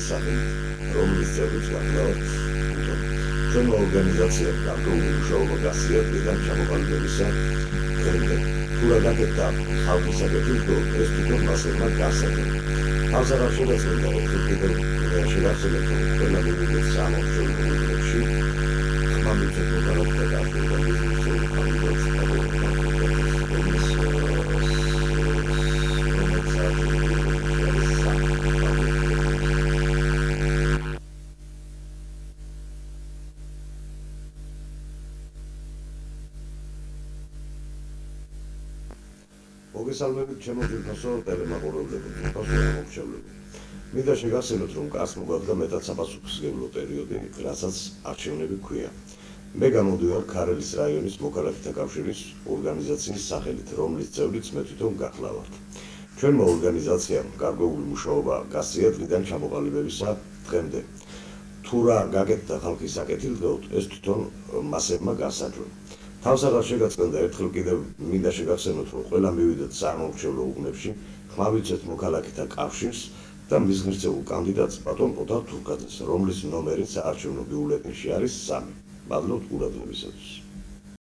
სახელით, რომლის წევრიც გახლავთ ჩვენმა ორგანიზაციამ გარკვეული მუშაობა გასწია დღიდან ჩამოყალიბებისა დღემდე. თუ რა გაკეთდა ხალხის საკეთილდო, ეს თვითონ მასებმა გასაგებია. თავს აღარ შეგეძლო ერთხელ კიდევ შეგახსენებთ, რომ ყველა მივიდეთ სამომხმარებლო უბნებში, ხმა მიცეთ მოქალაქეთა დაშლა და მისული კანდიდატს მოგესალმებით ჩემო ძვირფასო ტელემაყურებლები, ძვირფასო ამომრჩევლები. მინდა შეგახსენოთ, რომ კარს მოგვადგა მეტად საპასუხისმგებლო პერიოდი, რასაც არჩევნები ჰქვია. მე გამოდივარ ქარელის რაიონის მოქალაქეთა კავშირის ორგანიზაციის სახელით, რომლის წევრიც მე თვითონ გახლავართ. ჩვენმა ორგანიზაციამ გარკვეული მუშაობა გასწია დღიდან ჩამოყალიბებისა დღემდე. თუ რა გაკეთდა ხალხის საკეთილდოდ, ეს თვითონ მასებმა გასაჯვა. თავს აღარ შეგაწყენდა ერთხელ კიდევ მინდა შეგახსენოთ, რომ ყველა მივიდეთ სამომრჩევლო უბნებში, ხმა ვიცეთ მოქალაქეთა კავშირს და მის ღირსეულ კანდიდატს ბატონ ოთარ თურქაძეს, რომლის ნომერიც საარჩევნო ბიულეტენში არის 3. მადლობთ ყურადღებისათვის.